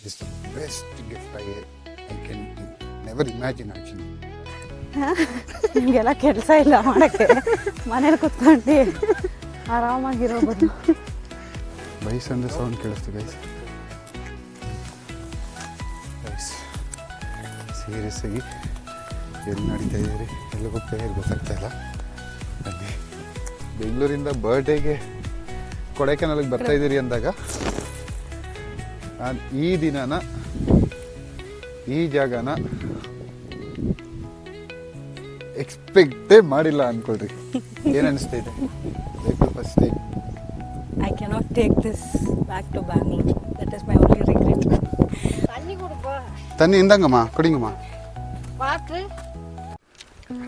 It's the best gift I can never imagine actually. ನಿಮಗೆಲ್ಲ ಕೆಲಸ ಇಲ್ಲ ಮಾಡೋಕ್ಕೆ, ಮನೇಲಿ ಕುತ್ಕೊಂಡು ಆರಾಮಾಗಿರೋ ಬದಲು. ಬೈಸ್ ಅಂದರೆ ಸೌಂಡ್ ಕೇಳಿಸ್ತು ಗೈಸ್. ಸೀರಿಯಸ್ ಆಗಿ ಎಲ್ಲಿ ನಡೀತಾ ಇದ್ದೀರಿ, ಎಲ್ಲಿ ಹೋಗ್ತಾ ಇದ್ದೀರಿ ಗೊತ್ತಾಗ್ತಾ ಇಲ್ಲ. ಬನ್ನಿ, ಬೆಂಗಳೂರಿಂದ ಬರ್ಡೇಗೆ ಕೊಡೈಕೆನಾಲಿಗೆ ಬರ್ತಾ ಇದ್ದೀರಿ ಅಂದಾಗ ಈ ದಿನನ, ಈ ಜಾಗನ ಎಕ್ಸ್ಪೆಕ್ಟೇ ಮಾಡಿಲ್ಲ ಅನ್ಕೊಳ್ರಿ. ಏನು ಅನಿಸ್ತೈತೆ? First time I cannot take this back to Bangalore. That is my only regret. ತನ್ನಿ ಇಂದಂಗಮ್ಮ, ಕುಡಿಂಗಮ್ಮ.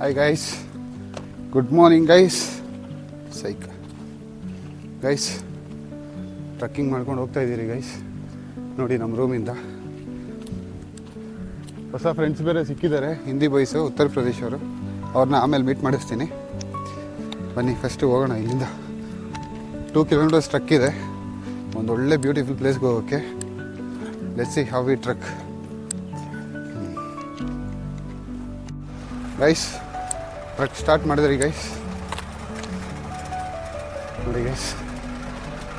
Hi guys, good morning guys. ಸೈಕ್ ಗೈಸ್, ಟ್ರಕ್ಕಿಂಗ್ ಮಾಡ್ಕೊಂಡು ಹೋಗ್ತಾ ಇದ್ದೀರಿ ಗೈಸ್. ನೋಡಿ ನಮ್ಮ ರೂಮಿಂದ ಹೊಸ ಫ್ರೆಂಡ್ಸ್ ಬೇರೆ ಸಿಕ್ಕಿದ್ದಾರೆ, ಹಿಂದಿ ಬಾಯ್ಸು, ಉತ್ತರ ಪ್ರದೇಶವರು. ಅವ್ರನ್ನ ಆಮೇಲೆ ಮೀಟ್ ಮಾಡಿಸ್ತೀನಿ. ಬನ್ನಿ ಫಸ್ಟು ಹೋಗೋಣ ಇಲ್ಲಿಂದ. 2 ಕಿಲೋಮೀಟರ್ಸ್ ಟ್ರಕ್ ಇದೆ, ಒಂದು ಒಳ್ಳೆ ಬ್ಯೂಟಿಫುಲ್ ಪ್ಲೇಸ್ಗೆ ಹೋಗೋಕ್ಕೆ. Let's see how we truck. Guys, truck start ಮಾಡಿದ್ರಿ ಗೈಸ್. ನೋಡಿ ಗೈಸ್,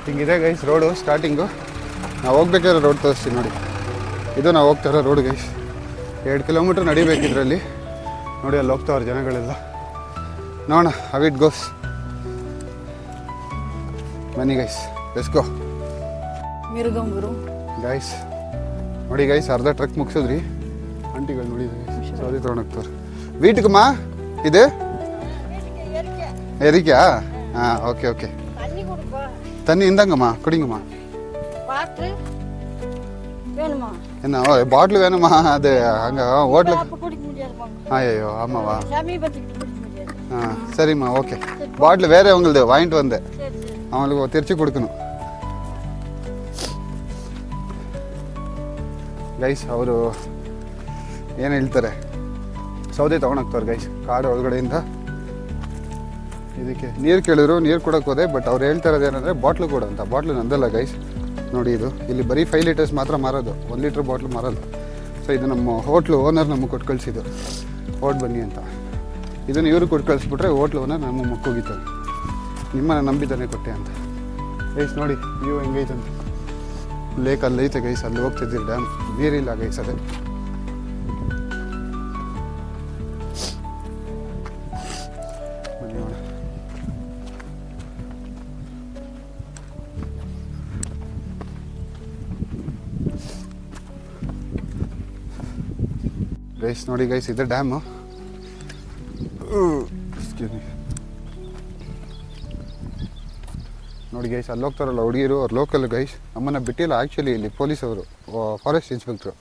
ಹಿಂಗಿದೆ ಗೈಸ್ ರೋಡು ಸ್ಟಾರ್ಟಿಂಗು. ನಾವು ಹೋಗ್ಬೇಕಾದ್ರೆ ರೋಡ್ ತೋರಿಸ್ತೀವಿ ನೋಡಿ. ಇದು ನಾವು ಹೋಗ್ತಾ ಇರೋ ರೋಡ್ ಗೈಸ್. 2 ಕಿಲೋಮೀಟ್ರ್ ನಡಿಬೇಕಿದ್ರಲ್ಲಿ. ನೋಡಿ ಅಲ್ಲಿ ಹೋಗ್ತಾವ್ರೆ ಜನಗಳೆಲ್ಲ. ನೋಡೋಣ ಹೌ ಇಟ್ ಗೋಸ್. ಬನ್ನಿ ಗೈಸ್, ಲೆಟ್ಸ್ ಗೋ. ಮಿರುಗಂಬರು ಗೈಸ್ ನೋಡಿ ಗೈಸ್, ಅರ್ಧ ಟ್ರಕ್ ಮುಗಿಸಿದ್ರಿ. ಆಂಟಿಗಳು ನೋಡಿದ್ರಿ ಸೌದಿ ತೊಗೊಂಡೋಗ್ತವ್ರೆ. ವೀಟ್ಗಮ್ಮ ಇದೆ ಎರಿಕ್ಯಾ? ಹಾಂ, ಓಕೆ ಓಕೆ. ತನ್ನಿ ಇಂದಂಗಮ್ಮ, ಕುಡಿಂಗಮ್ಮ. என்ன பாட்டில் வேணுமா? அது அங்கே ஹோட்டலுக்கு. ஐயோ ஆமாவா? ஆ சரிம்மா, ஓಕೆ. ಬಾಟ್ಲು ಬೇರೆ ಅವங்களது வாங்கிட்டு வந்தேன், அவங்களுக்கு ತಿರ್ಚಿ ಕೊಡ್ಕணும். ಗೈಸ್ ಅವರು ಏನು ಹೇಳ್ತಾರೆ, ಸೌದೆ ತೊಗೊಂಡೋಗ್ತಾರೆ ಗೈಸ್ ಕಾಡು ಒಳಗಡೆಯಿಂದ. ಇದಕ್ಕೆ ನೀರು ಕೇಳಿದ್ರು, ನೀರು ಕೊಡೋಕೆ ಹೋದೆ. ಬಟ್ ಅವ್ರು ಹೇಳ್ತಾ ಇರೋದು ಏನಂದರೆ ಬಾಟ್ಲು ಕೊಡು ಅಂತ. ಬಾಟ್ಲು ನಂದಲ್ಲ ಗೈಸ್. ನೋಡಿ, ಇದು ಇಲ್ಲಿ ಬರೀ 5 ಲೀಟರ್ಸ್ ಮಾತ್ರ ಮಾರೋದು, 1 ಲೀಟ್ರ್ ಬಾಟ್ಲು ಮಾರೋದು. ಸೊ ಇದು ನಮ್ಮ ಹೋಟ್ಲು ಓನರ್ ನಮಗೆ ಕೊಟ್ಟು ಕಳಿಸಿದ್ದು, ಹೊಟ್ಟು ಬನ್ನಿ ಅಂತ. ಇದನ್ನು ಇವರು ಕೊಟ್ಟು ಕಳಿಸ್ಬಿಟ್ರೆ ಹೋಟ್ಲು ಓನರ್ ನಮಗೆ ಮಕ್ಕೋಗಿತ್ತಾನೆ, ನಿಮ್ಮನ್ನು ನಂಬಿತಾನೆ ಕೊಟ್ಟೆ ಅಂತ. ಗೈಸ್ ನೋಡಿ ವ್ಯೂ ಹೆಂಗೈತಂತ. ಲೇಕ್ ಅಲ್ಲೈತೆ ಗೈಸ್, ಅಲ್ಲಿ ಹೋಗ್ತಿದ್ದೀರಿ. ಡ್ಯಾಮ್ ನೀರಿಲ್ಲ ಗೈಸ್, ಅದೇ. ಬನ್ನಿ ನೋಡ. ಗೈಸ್ ನೋಡಿ ಗೈಸ್, ಇದೆ ಡ್ಯಾಮು. ನೋಡಿ ಗೈಸ್, ಅಲ್ಲಿ ಹೋಗ್ತಾರಲ್ಲ ಹುಡುಗಿರು, ಅವ್ರು ಲೋಕಲ್ ಗೈಸ್. ನಮ್ಮನ್ನು ಬಿಟ್ಟಿಲ್ಲ ಆ್ಯಕ್ಚುಲಿ ಇಲ್ಲಿ ಪೊಲೀಸವರು, ಫಾರೆಸ್ಟ್ ಇನ್ಸ್ಪೆಕ್ಟ್ರು.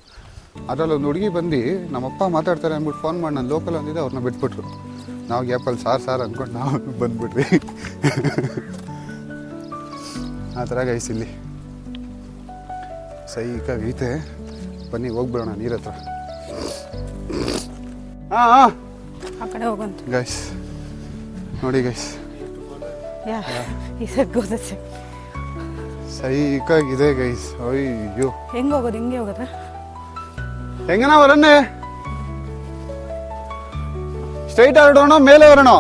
ಅದರಲ್ಲಿ ಒಂದು ಹುಡುಗಿ ಬಂದು ನಮ್ಮಪ್ಪ ಮಾತಾಡ್ತಾರೆ ಅಂದ್ಬಿಟ್ಟು ಫೋನ್ ಮಾಡಿ ನಾನು ಲೋಕಲ್ ಅಂದಿದ್ದೆ, ಅವ್ರನ್ನ ಬಿಟ್ಬಿಟ್ರು. ನಾವು ಗ್ಯಾಪಲ್ಲಿ ಸಾರ್ ಅಂದ್ಕೊಂಡು ನಾವು ಬಂದ್ಬಿಟ್ವಿ. ಆ ಥರ ಗೈಸ್ ಇಲ್ಲಿ ಸೈಕಾಗೈತೆ. ಬನ್ನಿ ಹೋಗ್ಬಿಡೋಣ ನೀರ ಹತ್ರ. ಹಾಂ ಆ ಕಡೆ ಹೋಗಂತ ಗೈಸ್ ನೋಡಿ ಗೈಸ್, ಸೈಕಾಗಿದೆ ಗೈಸ್. ಅಯ್ಯೋ, ಹೆಂಗೆ ಹೋಗೋದು? ಹಿಂಗೆ ಹೋಗೋದ? ಹೆಂಗನ ವರಣ್ಣೆ? ಸ್ಟ್ರೈಟ್ ಹೊರಡೋಣ, ಮೇಲೆ ಬರೋಣ?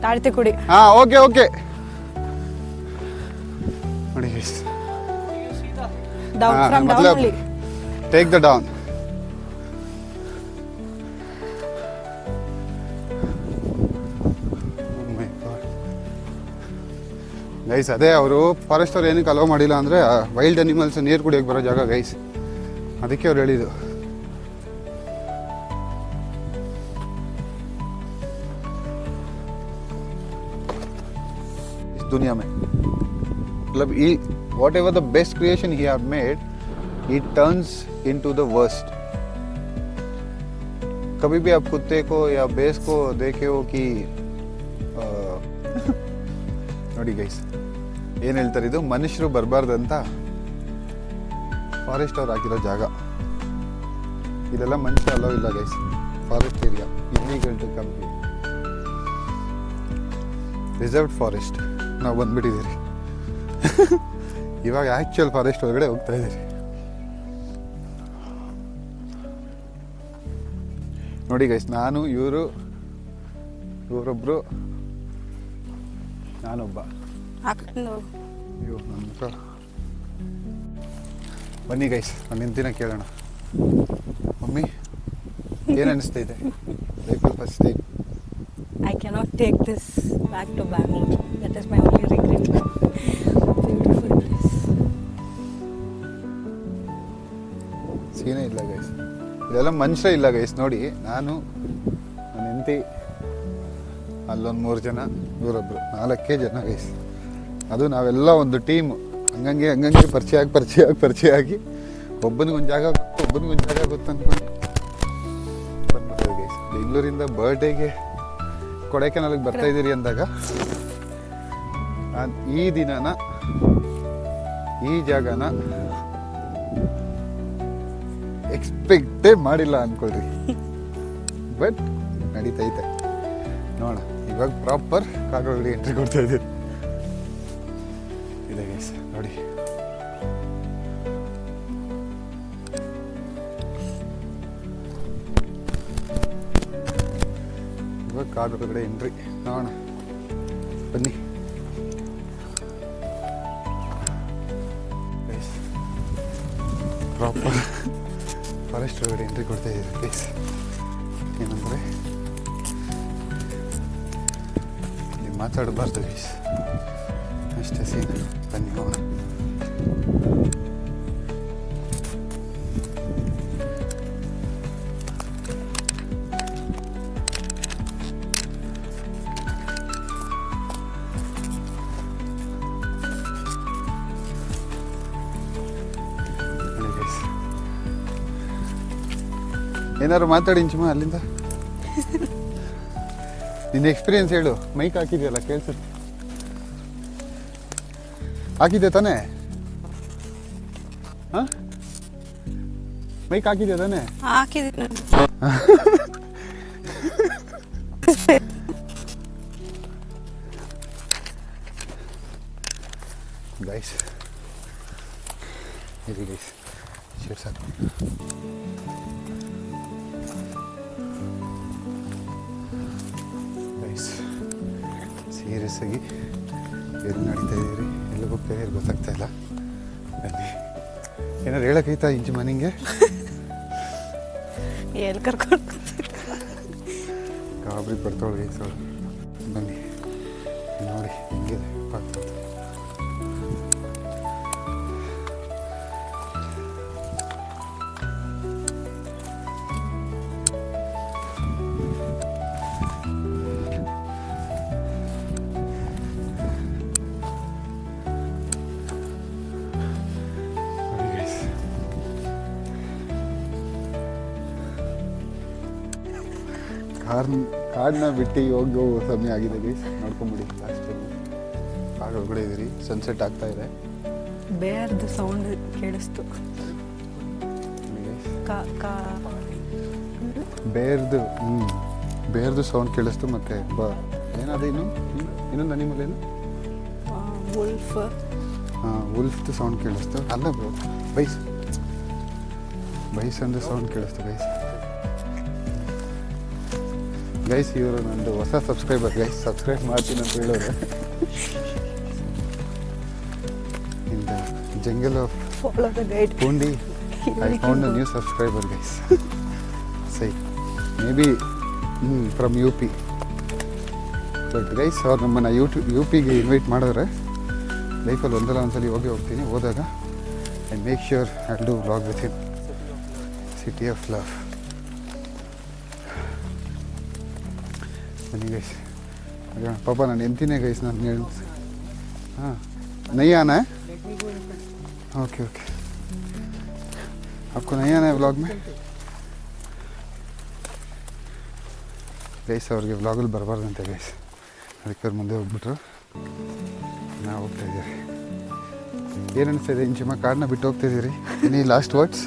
ತಾಳ್ತಿ ಕುಡಿ. ಹಾಂ, ಓಕೆ ಓಕೆ. ನೋಡಿ guys, down from down only. Take the down. Guys ಅದೇ ಅವರು ಫಾರೆಸ್ಟ್ ಅವ್ರು ಏನಕ್ಕೆ ಅಲೋ ಮಾಡಿಲ್ಲ ಅಂದರೆ, ವೈಲ್ಡ್ ಅನಿಮಲ್ಸ್ ನೀರು ಕುಡಿಯೋಕೆ ಬರೋ ಜಾಗ ಗೈಸ್, ಅದಕ್ಕೆ ಅವ್ರು ಹೇಳಿದ್ದು. इस दुनिया में मतलब ये whatever the best creation he have made, it turns into the worst. कभी भी आप कुत्ते को या बेस को देखे हो कि ನೋಡಿ ಗೈಸ್ ಏನು ಹೇಳ್ತಾರೆ, ಇದು ಮನುಷ್ಯರು ಬರಬಾರ್ದಂತ ಫಾರೆಸ್ಟ್ ಅವ್ರು ಹಾಕಿರೋ ಜಾಗ. ಇದೆಲ್ಲ ಮನುಷ್ಯ ಅಲೋ ಇಲ್ಲ guys, forest area, illegal to come. Reserved forest ನಾವು ಬಂದ್ಬಿಟ್ಟಿದ್ದೀರಿ. ಇವಾಗ ಆ್ಯಕ್ಚುಯಲ್ ಫಾರೆಸ್ಟ್ ಒಳಗಡೆ ಹೋಗ್ತಾ ಇದ್ದೀರಿ. ನೋಡಿ ಗೈಸ್, ನಾನು ಇವರೊಬ್ರು ನಾನೊಬ್ಬ. ಹಾಕೊಂಡು ಅಯ್ಯೋ ನನ್ನ ಮುಖ. ಬನ್ನಿ ಗೈಸ್, ನನ್ನ ಹೆಂಡತಿನ ಕೇಳೋಣ. ಮಮ್ಮಿ, ಏನು ಅನಿಸ್ತೈತೆ ಲೈಫಲ್ಲಿ first time? I cannot take this back to Bangalore. That is my only regret. Beautiful place. ಸೀನೇ ಇಲ್ಲ ಗೈಸ್, ಇದೆಲ್ಲ ಮನುಷ್ಯ ಇಲ್ಲ ಗೈಸ್. ನೋಡಿ, ನಾನು ನನ್ನ ಹೆಂಡತಿ, ಅಲ್ಲೊಂದು 3 ಜನ, ಇವರೊಬ್ರು, 4 ಜನ ಗೈಸ್. ಅದು ನಾವೆಲ್ಲ ಒಂದು ಟೀಮು. ಹಂಗಂಗೆ ಪರಿಚಯ ಆಗಿ ಒಬ್ಬನಿಗೊಂದು ಜಾಗ ಗೊತ್ತು ಅಂದ್ಕೊಂಡು ಬಂದ್ಬಿಟ್ಟೆ ಗೈಸ್. ಬೆಂಗಳೂರಿಂದ ಬರ್ಡೇಗೆ ಕೊಡೈಕೆನಾಲಿಗೆ ಬರ್ತಾ ಇದ್ದೀರಿ ಅಂದಾಗ ನಾನು ಈ ದಿನನ, ಈ ಜಾಗನ ಎಕ್ಸ್ಪೆಕ್ಟೇ ಮಾಡಿಲ್ಲ ಅಂದ್ಕೊಳ್ರಿ. ಬಟ್ ನಡೀತೈತೆ ನೋಡ. ಇವಾಗ ಪ್ರಾಪರ್ ಕಾಡೊಳಗಡೆ ಎಂಟ್ರಿ ಕೊಡ್ತಾ ಇದ್ದೀರಿ. ಇದೆ ಗೈಸ್ ನೋಡಿ. ಇವಾಗ ಕಾಡೊಳಗಡೆ ಎಂಟ್ರಿ ನೋಡೋಣ, ಬನ್ನಿ ಗೈಸ್. ಪ್ರಾಪರ್ ಫಾರೆಸ್ಟ್ ಒಳಗಡೆ ಎಂಟ್ರಿ ಕೊಡ್ತಾ ಇದ್ದೀರಿ ಗೈಸ್. ಏನಂದರೆ ನೀವು ಮಾತಾಡಬಾರ್ದು ಗೈಸ್, ಅಷ್ಟೇ ಸೀನ್. ಬನ್ನಿ ಹೋಗೋಣ. ಏನಾದ್ರು ಮಾತಾಡಿ ಇಂಚಮ್ಮ ಅಲ್ಲಿಂದ. ನಿನ್ನ ಎಕ್ಸ್ಪೀರಿಯನ್ಸ್ ಹೇಳು. ಮೈಕ್ ಹಾಕಿದೆಯಲ್ಲ, ಕೇಳಿಸುತ್ತೆ. ಹಾಕಿದ್ದೆ ತಾನೇ? ಹಾಂ, ಮೈಕ್ ಹಾಕಿದ್ಯಾ ತಾನೇ? ಹಾಕಿದ್ದೀನಿ. ಗೈಸ್ ಇದು ಗೈಸ್ ಶೇರ್ ಸಾಕು. ಗೈಸ್ ಸೀರಿಯಸ್ ಆಗಿ ಎಲ್ಲಿ ನಡೀತಾ ಇದ್ದೀರಿ, ಎಲ್ಲಿ ಹೋಗ್ತಾ ಇದ್ದೀರಿ ಗೊತ್ತಾಗ್ತಾ ಇಲ್ಲ. ಬನ್ನಿ, ಏನಾರು ಹೇಳಕ್ಕೈತಾ ಇಂಚು ಮನೆಗೆ? ಎಲ್ಲಿ ಕರ್ಕೊಂಡು ಗಾಬರಿ ಪಡ್ತಾಳೆ ಗೈಸ್ ಅವಳು. ಬನ್ನಿ ನೋಡಿ ಹೆಂಗಿದೆ ಪಾತ್ರ. ಕಾಡನ್ನ ಬಿಟ್ಟು ಹೋಗೋ ಸಮಯ ಆಗಿದೆ ಗೈಸ್. ನೋಡ್ಕೊಂಬಿಡಿ, ಲಾಸ್ಟ್ ಕಾಡು ಒಳಗಡೆ ಇದ್ದೀರಿ, ಸನ್ಸೆಟ್ ಆಗ್ತಾ ಇದೆ. ಬೇರ್ದು ಸೌಂಡ್ ಕೇಳಿಸ್ತು. ಬೇರ್ದು ಸೌಂಡ್ ಕೇಳಿಸ್ತು. ಮತ್ತೆ ಏನಾದ್ರು ಇನ್ನೊಂದು ಅನಿಮಲ್ ಏನು, ವುಲ್ಫ್ದು ಸೌಂಡ್ ಕೇಳಿಸ್ತು. ಅಲ್ಲ ಬ್ರೋ, ಬೈಸಂದು ಸೌಂಡ್ ಕೇಳಿಸ್ತು ಗೈಸ್. ಇವರು ನಂದು ಹೊಸ ಸಬ್ಸ್ಕ್ರೈಬರ್ ಗೈಸ್, ಸಬ್ಸ್ಕ್ರೈಬ್ ಮಾಡ್ತೀನಿ ಅಂತ ಹೇಳೋರು. In the jungle of Poondi I found a new subscriber guys. ಸೈ may be from UP. But guys ಅವ್ರು ನಮ್ಮನ್ನು UPಗೆ ಇನ್ವೈಟ್ ಮಾಡಿದ್ರೆ ಲೈಫಲ್ಲಿ ಒಂದ್ಸಲಿ ಹೋಗ್ತೀನಿ. ಹೋದಾಗ I make sure I do vlog with him. City of love. ಬನ್ನಿ ಗೈಸ್, ಪಾಪ ನಾನು ಎಂತಿನೇ ಗೈಸ್. ನಾನು ಹೇಳಿ ಹಾಂ नहीं आना है? ओके आपको नहीं आना है व्लॉग में? ಗೈಸ್ ಅವ್ರಿಗೆ ವ್ಲಾಗಲ್ಲಿ ಬರಬಾರ್ದಂತೆ ಗೈಸ್, ಅದಕ್ಕೆ ಅವ್ರು ಮುಂದೆ ಹೋಗ್ಬಿಟ್ರು. ನಾವು ಹೋಗ್ತಾ ಇದ್ದೀವಿ. ಏನು ಅನಿಸ್ತಾಯಿದೆ ಇಂಚಮ್ಮ, ಕಾಡನ್ನ ಬಿಟ್ಟು ಹೋಗ್ತಾ ಇದ್ದೀರಿ? Any last words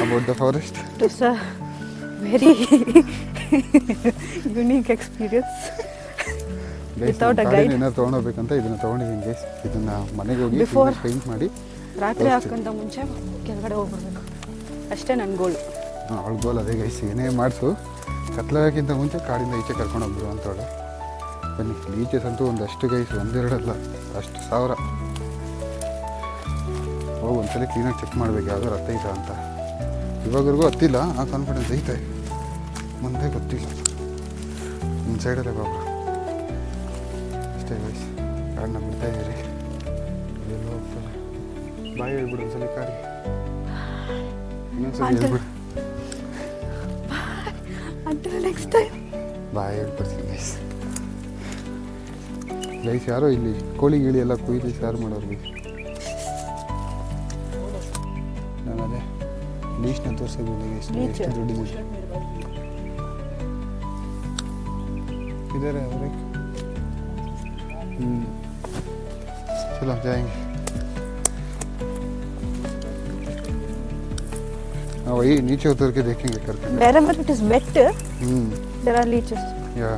about the forest? It's a very unique experience. Guys ಏನಾದ್ರು ತೊಗೊಂಡೋಗ್ಬೇಕಂತ ಇದನ್ನು ತೊಗೊಂಡಿದ್ದೀನಿ ಗೈಸ್. ಇದನ್ನು ಮನೆಗೆ ಹೋಗಿ ಪೇಂಟ್ ಮಾಡಿ ರಾತ್ರಿ ಹಾಕಂತ ಮುಂಚೆ ಕೆಳಗಡೆ ಹೋಗ್ಬಿಡ್ಬೇಕು ಅಷ್ಟೇ ನನ್ನ ಗೋಳು. ಅವಳ ಗೋಲ್ ಅದೇ ಗೈಸ್, ಏನೇ ಮಾಡಿಸು ಕತ್ಲಾಗಕ್ಕಿಂತ ಮುಂಚೆ ಕಾಡಿಂದ ಈಚೆ ಕರ್ಕೊಂಡು ಹೋಗ್ಬಿಡು ಅಂತವಳು. ಬನ್ನಿ, ಬೀಚಸ್ ಅಂತೂ ಒಂದಷ್ಟು ಗೈಸ್, ಒಂದೆರಡಲ್ಲ ಅಷ್ಟು 1000. ಹೋಗಿ ಒಂದ್ಸಲ ಕ್ಲೀನಾಗಿ ಚೆಕ್ ಮಾಡ್ಬೇಕು ಯಾವ್ದಾರು ಹತ್ತೈತಾ ಅಂತ. ಇವಾಗವರೆಗೂ ಹತ್ತಿಲ್ಲ, ಆ ಕಾನ್ಫಿಡೆನ್ಸ್ ಐತೆ, ಮುಂದೆ ಗೊತ್ತಿಲ್ಲ. ನಿಮ್ಮ ಸೈಡಲ್ಲೇ ಬಾಬ್ರ ಅಷ್ಟೇ ಗೈಸ್, ಕಾಡನ್ನ ಬಿಡ್ತಾ ಇದ್ದೀರಿ. ಎಲ್ಲ ಹೋಗ್ತಾರೆ. ಬಾಯಿ ಹೇಳ್ಬಿಡು ಒಂದ್ಸಲ ಕಾಡಿಗೆ, ಇನ್ನೊಂದ್ಸಲ ಹೇಳ್ಬಿಡು. Until next time. ಬಾಯ್ ಹೇಳ್ಬಿಡ್ತೀನಿ ಗೈಸ್. ಗೈಸ್ ಯಾರೋ ಇಲ್ಲಿ ಕೋಳಿ ಗಿಳಿ ಎಲ್ಲ ಕುಯ್ದು ಸಾರು ಮಾಡೋರಿಗೆ ನಾನು ಅದೇ ಲೀಸ್ಟ್ನ ತೋರಿಸಿದ್ದೀನಿ ಗೈಸ್, ಎಷ್ಟು ದುಡ್ಡಿದೆ ಇದ್ದಾರೆ ಅವರೇ. ಚಲೋ ಜಾಯಂಗೆ. हाँ वही नीचे उतर के देखेंगे करके. Wherever it is wet, there are leeches. Yeah.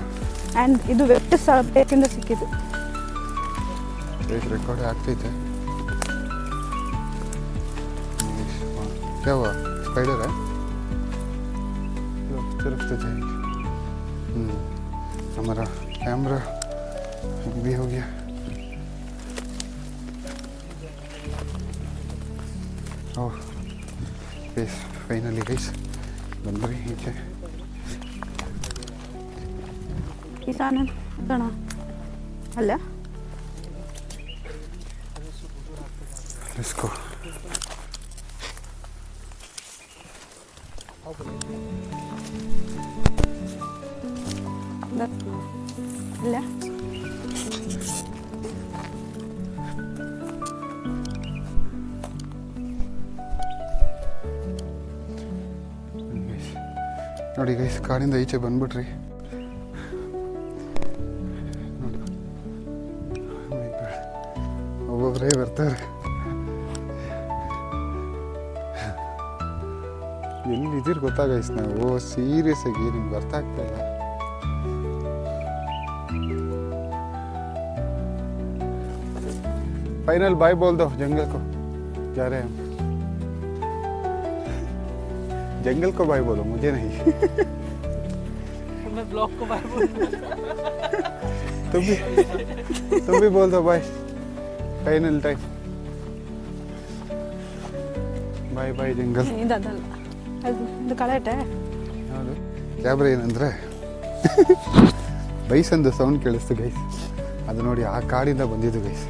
And ಇದು ವೆಟ್ ಪ್ಲೇಸಿಂದ ಸಿಕ್ಕಿದ್ದು. ರೆಕಾರ್ಡ್ ಆಗ್ತೈತೆ. क्या हुआ? स्पाइडर है? तरफ तो जाएंगे. हमारा कैमरा भी हो गया. ओह ಫೈನಲಿ ಗೈಸ್ ಬಂದ್ರಿ ಈಚೆ. ಕಿಸಾನ ಗಣ ಅಲ್ಲ ಲೆಟ್ಸ್ ಗೋ. ಅಲ್ಲ ನೋಡಿ ಗೈಸ್, ಕಾಡಿಂದ ಈಚೆ ಬಂದ್ಬಿಟ್ರಿ. ನೋಡಿ ಒಬ್ಬೊಬ್ಬರೇ ಬರ್ತಾರೆ. ಎಲ್ಲಿದ್ದೀರಿ ಗೊತ್ತಾ ಗೈಸ್ ನಾವು? ಸೀರಿಯಸ್ ಆಗಿ ನಿಮ್ಗೆ ಅರ್ಥ ಆಗ್ತಾ ಇಲ್ಲ. फाइनल बाय बोल दो जंगल को, जा रहे हैं हम. जंगल को बाय बोलो, मुझे नहीं. मैं ब्लॉग को बाय बोल. तुम भी बोल दो bye. Final time. Bye bye jungle. ಇದಲ್ಲ ಅದು ಕಳೆಟೆ. ಹೌದು, ಕ್ಯಾಬ್ರೆ ಏನಂದರೆ ಬೈಸಂದು ಸೌಂಡ್ ಕೇಳಿಸ್ತು ಗೈಸ್. ಅದು ನೋಡಿ ಆ ಕಾಡಿಂದ ಬಂದಿದ್ದು ಗೈಸ್.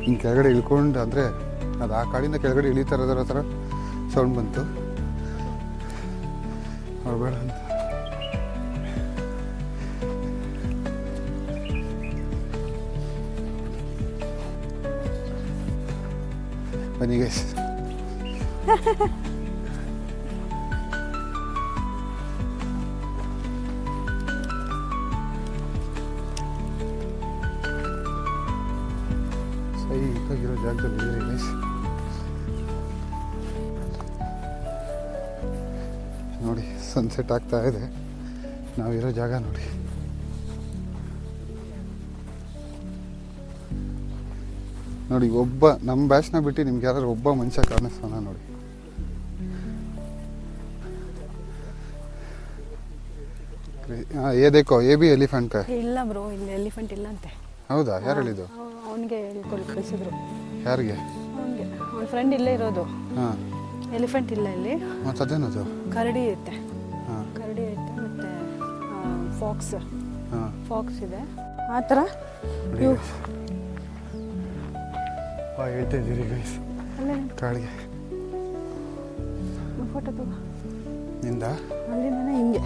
ಹಿಂಗೆ ಕೆಳಗಡೆ ಇಳ್ಕೊಂಡು, ಅಂದರೆ ಅದು ಆ ಕಾಡಿಂದ ಕೆಳಗಡೆ ಇಳಿತಾ ಇರೋದ್ರ ಥರ ಸೌಂಡ್ ಬಂತು. ಅವ್ರು ಬೇಡ ಅಂತ ಬನ್ನಿ ಗೈಸ್. ಸೈಕಾಗಿರೋ ಜಾಗದಲ್ಲಿ ಇದ್ದೀರಿ ಗೈಸ್. ನೋಡಿ ಸನ್ಸೆಟ್ ಆಗ್ತಾ ಇದೆ. ನಾವಿರೋ ಜಾಗ ನೋಡಿ. ನೋಡಿ ಒಬ್ಬ ನಮ್ಮ ಬ್ಯಾಚ್ನ ಬಿಟ್ಟು ನಿಮ್ಗೆ ಯಾರು ಒಬ್ಬ ಮನುಷ್ಯ ಕಾಣಿಸ್ತಾನ ನೋಡಿ. ये देखो ये भी एलिफेंट का है. ಇಲ್ಲ ಬ್ರೋ, ಇಲ್ಲಿ ಎಲಿಫೆಂಟ್ ಇಲ್ಲ ಅಂತೆ. ಹೌದಾ? ಯಾರು ಹೇಳಿದ್ದು? ಅವನಿಗೆ ಹೇಳ್ಕೊಂಡು ಕಳಿಸಿದ್ರು. ಯಾರಿಗೆ? ಅವನಿಗೆ, ಅವನ ಫ್ರೆಂಡ್ ಇಲ್ಲೇ ಇರೋದು. ಹಾಂ, ಎಲಿಫೆಂಟ್ ಇಲ್ಲ ಇಲ್ಲಿ. ಮತ್ತು ಅದೇನದು? ಕರಡಿ ಐತೆ. ಹಾಂ, ಕರಡಿ ಐತೆ ಮತ್ತು ಫಾಕ್ಸ್. ಹಾಂ, ಫಾಕ್ಸ್ ಇದೆ ಆ ಥರ. ಹೇಳ್ತಾ ಇದ್ದೀರಿ ಗೈಸ್ ಅಲ್ಲೇ ಕಾಡಿಗೆ. ಫೋಟೋ ತಗೋ. ನಿಂದ? ಅಲ್ಲಿಂದನೇ ಹಿಂಗೆ.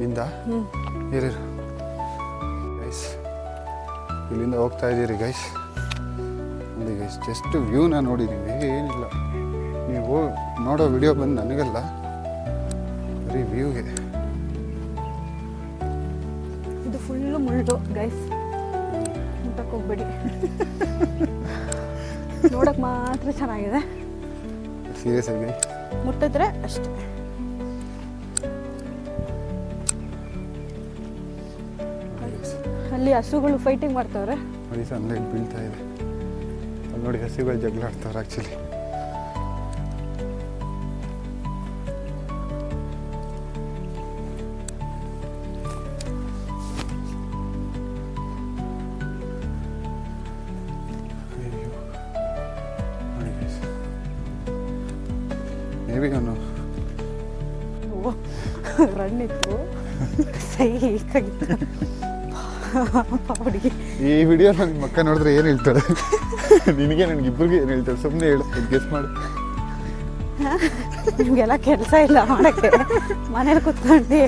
ನಿಂದ? ಇರಿರು ಗೈಸ್, ಇಲ್ಲಿಂದ ಹೋಗ್ತಾ ಇದ್ದೀರಿ ಗೈಸ್. ನೋಡಿ ಗೈಸ್, ಜಸ್ಟ್ ವ್ಯೂನ ನೋಡಿ ನೀವು, ಏನಿಲ್ಲ. ನೀವು ನೋಡೋ ವಿಡಿಯೋ ಬಂದು ನನಗಲ್ಲ, ಬರೀ ವ್ಯೂಗೆ. ಇದು ಫುಲ್ಲು ಮುಳ್ಳು ಗೈಸ್, ಮುಟ್ಟಕ್ಕೆ ಹೋಗ್ಬೇಡಿ. ನೋಡಕ್ಕೆ ಮಾತ್ರ ಚೆನ್ನಾಗಿದೆ. ಸೀರಿಯಸ್ ಆಗಿ ಮುಟ್ಟಿದ್ರೆ ಅಷ್ಟೇ. ಅಲ್ಲಿ ಹಸುಗಳು ಫೈಟಿಂಗ್ ಮಾಡ್ತಾವ್ರೆ. ನೋಡಿ, ಸನ್ಲೈಟ್ ಬೀಳ್ತಾ ಇದೆ. ಅಲ್ಲಿ ನೋಡಿ ಹಸಿಗಳು ಜಗಳ ಆಡ್ತಾವ್ರೆ ಆ್ಯಕ್ಚುಲಿ. ಮೇಬಿ ಅವನು ರನ್ ಇತ್ತು ಸೈಕಾಗಿತ್ತು ಹುಡುಗಿ. ಈ ವಿಡಿಯೋ ನನ್ನ ಮಕ್ಕ ನೋಡಿದ್ರೆ ಏನು ಹೇಳ್ತಾಳೆ? ನಿನಗೆ ನನಗಿಬ್ಬರಿಗೆ ಏನು ಹೇಳ್ತಾಳೆ? ಸುಮ್ಮನೆ ಹೇಳು, ಗೆಸ್ ಮಾಡು. ನಿಮಗೆಲ್ಲ ಕೆಲಸ ಇಲ್ಲ ಮಾಡೋಕ್ಕೆ, ಮನೇಲಿ ಕುತ್ಕೊಂಡು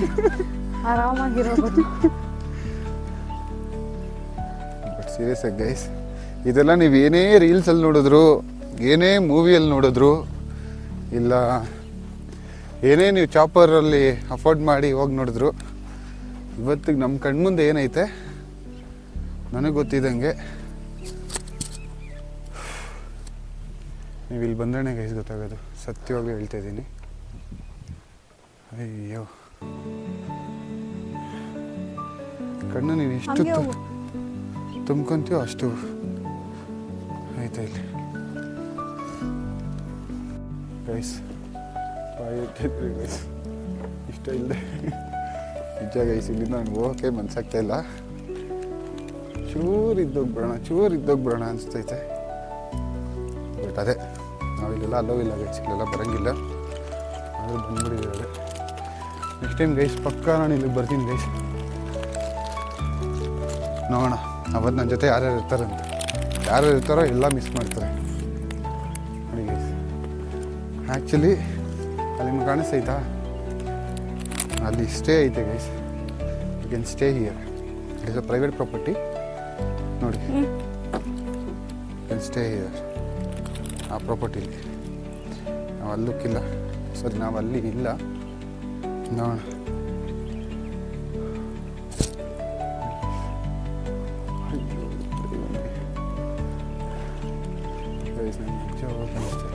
ಆರಾಮಾಗಿರೋದು. ಬಟ್ ಸೀರಿಯಸ್ ಆಗಿ ಗೈಸ್, ಇದೆಲ್ಲ ನೀವು ಏನೇ ರೀಲ್ಸಲ್ಲಿ ನೋಡಿದ್ರು, ಏನೇ ಮೂವಿಯಲ್ಲಿ ನೋಡಿದ್ರು, ಇಲ್ಲ ಏನೇ ನೀವು ಚಾಪರಲ್ಲಿ ಅಫೋರ್ಡ್ ಮಾಡಿ ಹೋಗಿ ನೋಡಿದ್ರು, ಇವತ್ತಿಗೆ ನಮ್ಮ ಕಣ್ಮುಂದೆ ಏನೈತೆ ನನಗೆ ಗೊತ್ತಿದ್ದಂಗೆ ನೀವು ಇಲ್ಲಿ ಬಂದ್ರೆ ಗೈಸ್ ಗೊತ್ತಾಗೋದು. ಸತ್ಯವಾಗಿ ಹೇಳ್ತಾ ಇದ್ದೀನಿ. ಅಯ್ಯೋ ಕಣ್ಣು ನೀನು ಎಷ್ಟು ತುಂಬ್ಕೊಂತೀವೋ ಅಷ್ಟು ಆಯ್ತಾ ಇಲ್ಲಿ ಗೈಸ್. ಬಾಯಿಟ್ಟಿದ್ರಿ ಗೈಸ್, ಇಷ್ಟ ಇಲ್ಲದೆ ನಿಜ ಗೈಸ್. ಇಲ್ಲಿಂದ ನನಗೆ ಹೋಗೋಕ್ಕೆ ಮನ್ಸಾಗ್ತಾ ಇಲ್ಲ. ಚೂರು ಇದ್ದೋಗ್ಬಿಡೋಣ ಅನಿಸ್ತೈತೆ. ಬಟ್ ಅದೇ ನಾವಿಲ್ಲೆಲ್ಲ ಅಲ್ಲೋ ಇಲ್ಲ ಗೈಸ್, ಇಲ್ಲೆಲ್ಲ ಬರೋಂಗಿಲ್ಲ. ಆದರೂ ಬಂದ್ಬಿಟ್ಟಿದ್ದಾರೆ. ನೆಕ್ಸ್ಟ್ ಟೈಮ್ ಗೈಸ್ ಪಕ್ಕ ನಾನು ಇಲ್ಲಿಗೆ ಬರ್ತೀನಿ ಗೈಸ್. ನೋಡೋಣ ಅವತ್ತು ನನ್ನ ಜೊತೆ ಯಾರ್ಯಾರು ಇರ್ತಾರಂತ. ಯಾರು ಇರ್ತಾರೋ ಎಲ್ಲ ಮಿಸ್ ಮಾಡ್ತಾರೆ ನೋಡಿ ಗೈಸ್. ಆ್ಯಕ್ಚುಲಿ ಅಲ್ಲಿ ನಿಮ್ಗೆ ಕಾಣಿಸ್ತೈತಾ, ಅಲ್ಲಿ ಸ್ಟೇ ಐತೆ guys. You can stay here. It is a private property. ನೋಡಿ ಯು ಕ್ಯಾನ್ ಸ್ಟೇ ಹಿಯರ್. ಆ ಪ್ರಾಪರ್ಟಿಲಿ ನಾವು ಅಲ್ಲಕ್ಕಿಲ್ಲ, ಸರಿ ನಾವು ಅಲ್ಲಿ ಇಲ್ಲ. ನೋಡೋಣ. ಗೈಸ್ ನನಗೆ ನಿಜವಾಗಿ ಕಾಣಿಸ್ತಿಲ್ಲ.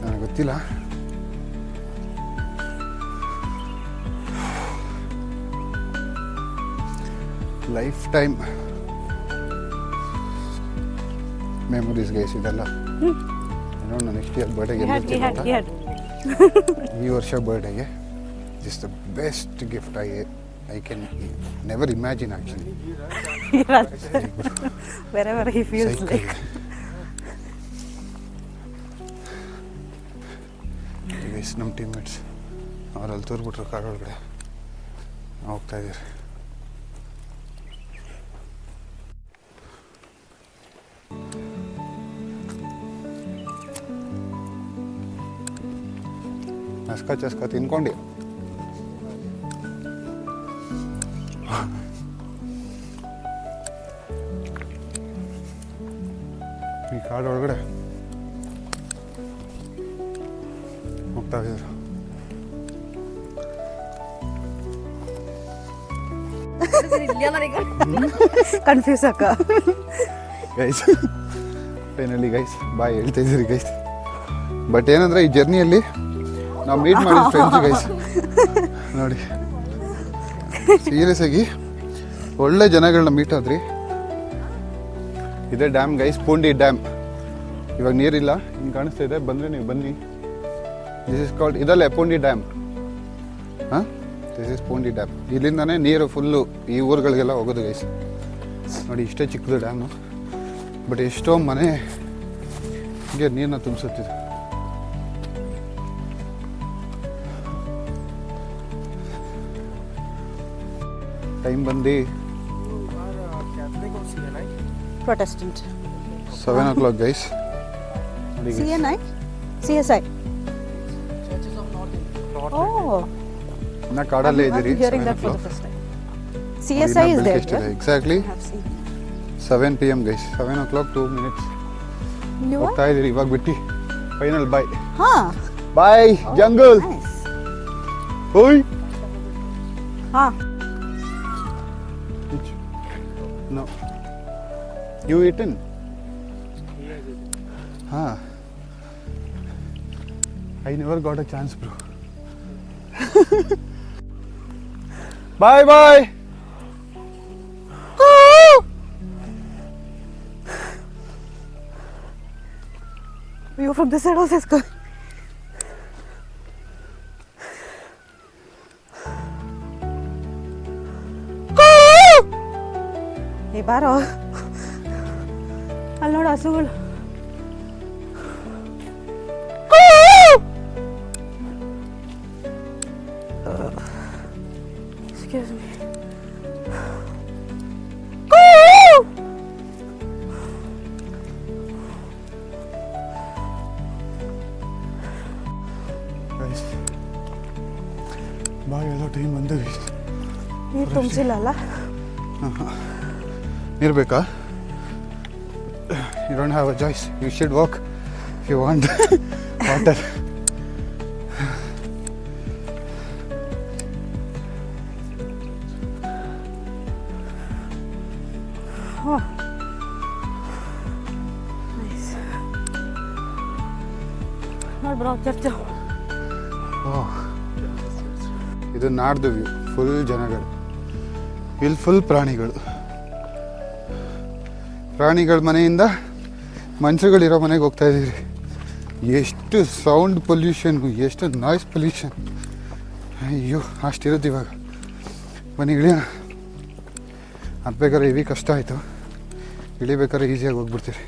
ನನಗೆ ಗೊತ್ತಿಲ್ಲ. ಲೈಫ್ ಟೈಮ್ ಮೆಮೊರೀಸ್ ಗೈಸ್ ಇದೆಲ್ಲ. ನೋಡೋಣ ನೆಕ್ಸ್ಟ್ ಇಯರ್ ಬರ್ಡೇಗೆ ಈ ವರ್ಷ ಬರ್ಡೇಗೆ this the best gift I can never imagine actually. wherever he feels like. Guys ನಮ್ಮ ಟೀಮ್ಮೇಟ್ಸ್ ಅವರಲ್ಲಿ ತೋರ್ಬಿಟ್ರು ಕಾರ್ ಒಳಗಡೆ ಹೋಗ್ತಾ ಇದ್ದೀರಿ. ಚಸ್ಕ ತಿನ್ಕೊಂಡು ಈ ಕಾಡು ಒಳಗಡೆ ಹೋಗ್ತಾ ಇದ್ರು. ಕನ್ಫ್ಯೂಸ್ ಅಕ್ಕ. ಗೈಸ್ ಫೈನಲಿ ಗೈಸ್ ಬಾಯ್ ಹೇಳ್ತಾ ಇದ್ದೀರಿ ಗೈಸ್. ಬಟ್ ಏನಂದ್ರೆ ಈ ಜರ್ನಿಯಲ್ಲಿ ನಾವು ಮೀಟ್ ಮಾಡಿದ ಫ್ರೆಂಡ್ಸ್ ಗೈಸ್ ನೋಡಿ ಸೀರಿಯಸ್ ಆಗಿ ಒಳ್ಳೆ ಜನಗಳನ್ನ ಮೀಟ್ ಆದ್ರಿ. ಇದೇ ಡ್ಯಾಮ್ ಗೈಸ್, ಪೂಂಡಿ ಡ್ಯಾಮ್. ಇವಾಗ ನೀರಿಲ್ಲ, ಹಿಂಗೆ ಕಾಣಿಸ್ತಾ ಇದೆ. ಬಂದರೆ ನೀವು ಬನ್ನಿ. ದಿಸ್ ಇಸ್ ಕಾಲ್ಡ್ ಇದಲ್ಲೇ ಪೂಂಡಿ ಡ್ಯಾಮ್. ಹಾಂ, ದಿಸ್ ಇಸ್ ಪೂಂಡಿ ಡ್ಯಾಮ್. ಇಲ್ಲಿಂದಾನೇ ನೀರು ಫುಲ್ಲು ಈ ಊರುಗಳಿಗೆಲ್ಲ ಹೋಗೋದು ಗೈಸ್. ನೋಡಿ ಇಷ್ಟೇ ಚಿಕ್ಕದು ಡ್ಯಾಮು, ಬಟ್ ಎಷ್ಟೋ ಮನೆ ಹೀಗೆ ನೀರನ್ನ ತುಂಬಿಸುತ್ತಿದೆ. ಟೈಮ್ ಬಂದು Protestant. 7 o'clock guys. CNI? CSI? Oh. ನಾ ಕಾಡಲ್ಲೇ ಇದ್ದೀರಿ. Hearing that for the first time. CSI is there. Exactly. 7 PM guys. 7 o'clock 2 minutes. ಹೋಗ್ತಾ ಇದ್ದೀರಿ ಇವಾಗ ಬಿಟ್ಟು. Final bye. ಹಾ. Bye jungle. ಓಯ್. ಹಾ. No. You eaten? ಹಾಂ, I never got a chance bro. Bye bye. View from this side also is good. ಏ ಬಾರೋ, ಅಲ್ಲಿ ನೋಡು ಹಸುಗಳು. Excuse me. ಬಾಯ್ ಎಲ್ಲ ಟೈಮ್ ಬಂದವಿ. ನೀರು ತುಂಬಿಸಿಲ್ಲ ಅಲ್ಲ? ನೀರು ಬೇಕಾ? You don't have a choice, you should walk if you want water. Oh, nice. ನೋಡಿ ಬ್ರೋ ಚರ್ಚು. ಇದು ನಾಡ್ದು ವ್ಯೂ, ಫುಲ್ ಜನಗಳು, ಇಲ್ಲಿ ಫುಲ್ ಪ್ರಾಣಿಗಳು. ಪ್ರಾಣಿಗಳ ಮನೆಯಿಂದ ಮನುಷ್ಯಗಳಿರೋ ಮನೆಗೆ ಹೋಗ್ತಾ ಇದ್ದೀವಿ. ಎಷ್ಟು ಸೌಂಡ್ ಪೊಲ್ಯೂಷನ್, ಎಷ್ಟು ನಾಯ್ಸ್ ಪೊಲ್ಯೂಷನ್, ಅಯ್ಯೋ ಅಷ್ಟಿರುತ್ತೆ ಇವಾಗ. ಬನ್ನಿ ಇಳಿಯೋಣ. ಹತ್ಬೇಕಾದ್ರೆ ಹೆವಿ ಕಷ್ಟ ಆಯಿತು, ಇಳಿಬೇಕಾದ್ರೆ ಈಸಿಯಾಗಿ ಹೋಗ್ಬಿಡ್ತೀರಿ.